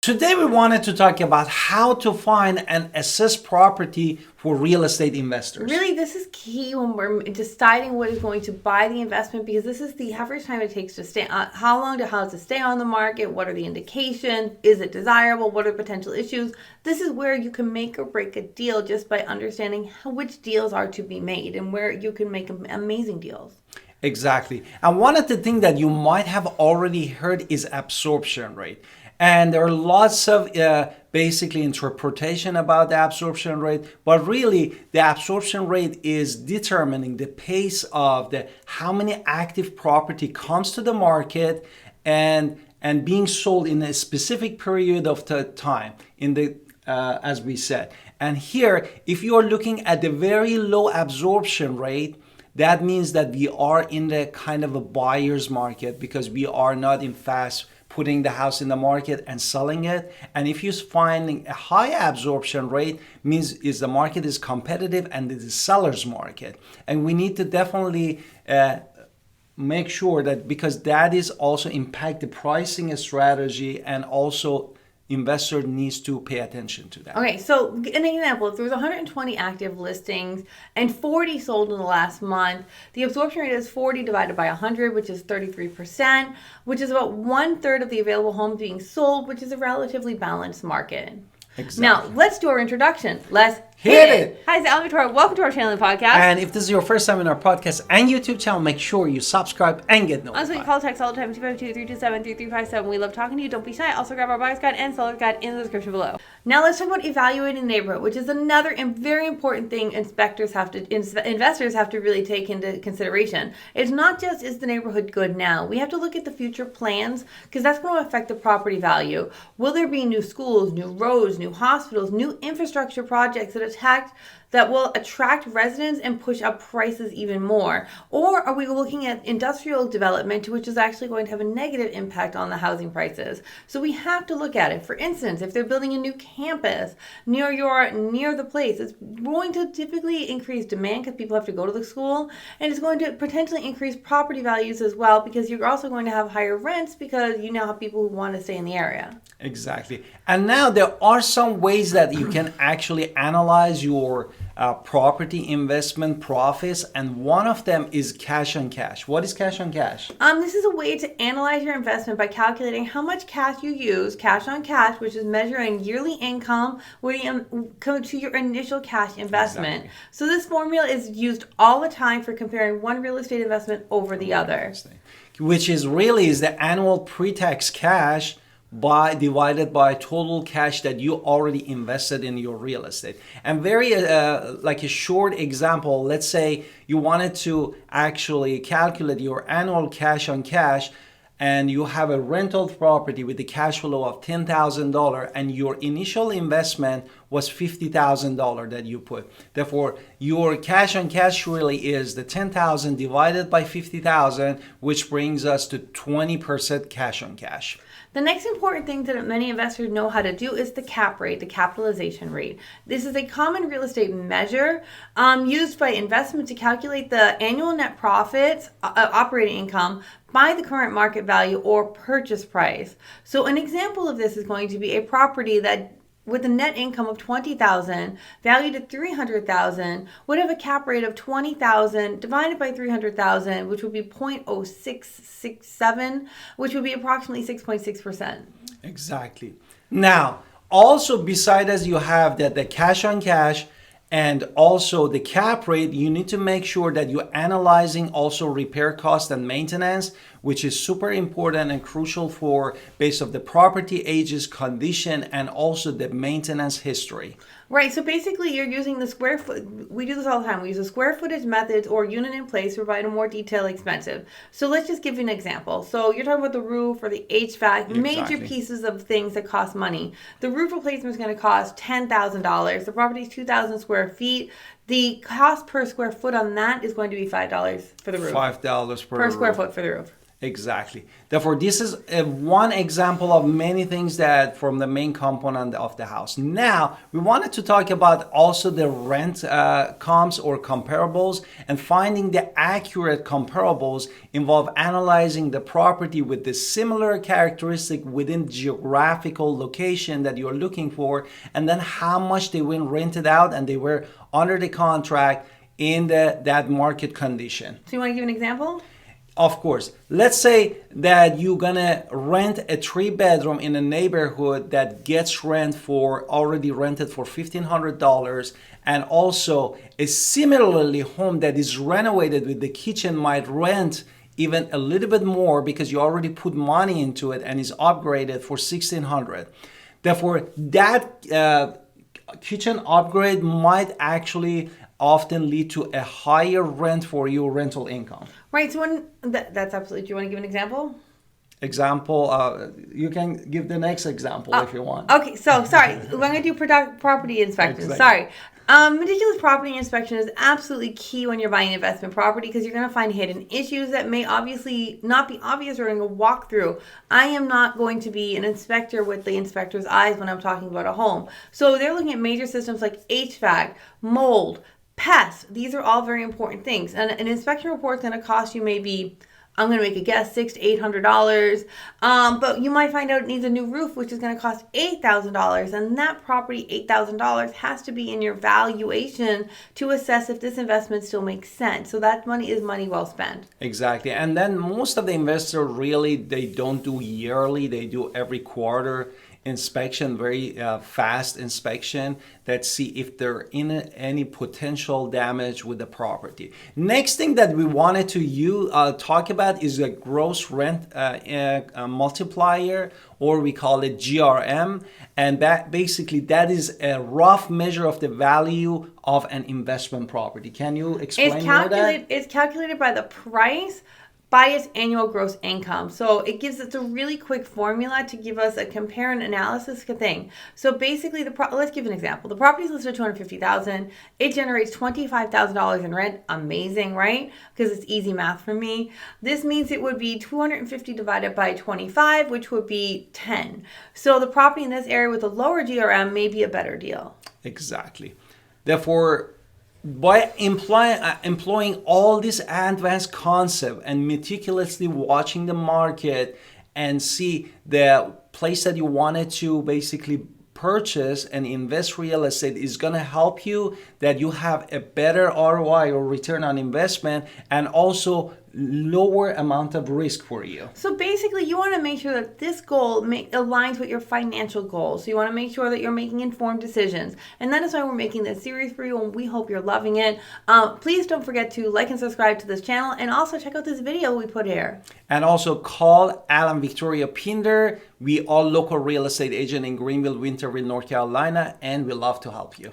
Today we wanted to talk about how to find and assess property for real estate investors. Really, this is key when we're deciding what is going to buy the investment, because this is the average time it takes to stay on. How long do houses stay on the market? What are the indications? Is it desirable? What are potential issues? This is where you can make or break a deal just by understanding which deals are to be made and where you can make amazing deals. Exactly. And one of the things that you might have already heard is absorption rate. And there are lots of basically interpretation about the absorption rate, but really the absorption rate is determining the pace of how many active property comes to the market and being sold in a specific period of time as we said. And here, if you are looking at the very low absorption rate, that means that we are in the kind of a buyer's market, because we are not in fast putting the house in the market and selling it. And if you're finding a high absorption rate, means the market is competitive and it is seller's market. And we need to definitely make sure that, because that is also impact the pricing strategy, and also investor needs to pay attention to that. Okay, so an example, if there was 120 active listings and 40 sold in the last month, the absorption rate is 40 divided by 100, which is 33%, which is about 1/3 of the available homes being sold, which is a relatively balanced market. Exactly. Now, let's do our introduction. Let's hit it. Hi, it's Alan Victoria. Welcome to our channel and podcast. And if this is your first time in our podcast and YouTube channel, make sure you subscribe and get notified. Also, you can call text all the time, 252-327-3357. We love talking to you. Don't be shy. Also, grab our buyer's guide and seller's guide in the description below. Now, let's talk about evaluating the neighborhood, which is another and very important thing investors have to really take into consideration. It's not just, is the neighborhood good now? We have to look at the future plans, because that's going to affect the property value. Will there be new schools, new roads, new hospitals, new infrastructure projects that will attract residents and push up prices even more? Or are we looking at industrial development, which is actually going to have a negative impact on the housing prices? So we have to look at it. For instance, if they're building a new campus near the place, it's going to typically increase demand because people have to go to the school, and it's going to potentially increase property values as well, because you're also going to have higher rents because you now have people who want to stay in the area. Exactly. And now there are some ways that you can actually analyze your property investment profits, and one of them is cash on cash. What is cash on cash? This is a way to analyze your investment by calculating how much cash you use, cash on cash, which is measuring yearly income to your initial cash investment. Exactly. So this formula is used all the time for comparing one real estate investment over the other. Which is the annual pre-tax cash divided by total cash that you already invested in your real estate. And very like a short example, let's say you wanted to actually calculate your annual cash on cash, and you have a rental property with a cash flow of $10,000, and your initial investment was $50,000 that you put. Therefore, your cash on cash really is the $10,000 divided by $50,000, which brings us to 20% cash on cash. The next important thing that many investors know how to do is the cap rate, the capitalization rate. This is a common real estate measure used by investment to calculate the annual net profits, operating income, by the current market value or purchase price. So an example of this is going to be a property that, with a net income of $20,000 valued at $300,000, would have a cap rate of $20,000 divided by $300,000, which would be 0.0667, which would be approximately 6.6%. Exactly. Now, also besides you have the cash on cash and also the cap rate, you need to make sure that you're analyzing also repair cost and maintenance, which is super important and crucial for based on the property ages, condition, and also the maintenance history. Right, so basically you're using the square foot. We do this all the time. We use the square footage methods or unit in place to provide a more detailed expensive. So let's just give you an example. So you're talking about the roof or the HVAC, major pieces of things that cost money. The roof replacement is going to cost $10,000. The property is 2,000 square feet. the cost per square foot on that is going to be $5 for the roof. $5 Per square foot for the roof. Exactly. Therefore, this is one example of many things that from the main component of the house. Now, we wanted to talk about also the rent comps or comparables, and finding the accurate comparables involve analyzing the property with the similar characteristic within geographical location that you're looking for, and then how much they were rented out and they were under the contract in that market condition. So you want to give an example? Of course. Let's say that you're gonna rent a 3-bedroom in a neighborhood that gets already rented for $1,500, and also a similarly home that is renovated with the kitchen might rent even a little bit more because you already put money into it and is upgraded for $1,600. Therefore, that kitchen upgrade might actually often lead to a higher rent for your rental income. Right. So that's absolutely. Do you want to give an example? You can give the next example if you want. Okay. So sorry, we're going to do property inspection. Exactly. Sorry. Meticulous property inspection is absolutely key when you're buying investment property because you're going to find hidden issues that may obviously not be obvious during a walkthrough. I am not going to be an inspector with the inspector's eyes when I'm talking about a home. So they're looking at major systems like HVAC, mold, pests. These are all very important things. And an inspection report is going to cost you maybe, I'm going to make a guess, $600 to $800. But you might find out it needs a new roof, which is going to cost $8,000. And that property, $8,000, has to be in your valuation to assess if this investment still makes sense. So that money is money well spent. Exactly. And then most of the investors really, they don't do yearly, they do every quarter inspection, very fast inspection that see if there in any potential damage with the property. Next thing that we wanted to talk about is a gross rent multiplier, or we call it GRM, and that basically that is a rough measure of the value of an investment property. Can you explain more that? It's calculated by the price by its annual gross income. So it gives us a really quick formula to give us a compare and analysis thing. So basically, let's give an example. The property is listed at $250,000. It generates $25,000 in rent. Amazing, right? Because it's easy math for me. This means it would be 250 divided by 25, which would be 10. So the property in this area with a lower GRM may be a better deal. Exactly. Therefore, by employing all this advanced concept and meticulously watching the market and see the place that you wanted to basically purchase and invest real estate is going to help you that you have a better ROI or return on investment, and also lower amount of risk for you. So basically, you want to make sure that this goal aligns with your financial goals. So you want to make sure that you're making informed decisions. And that is why we're making this series for you, and we hope you're loving it. Please don't forget to like and subscribe to this channel, and also check out this video we put here. And also call Alan Victoria Pinder. We are local real estate agent in Greenville, Winterville, North Carolina, and we love to help you.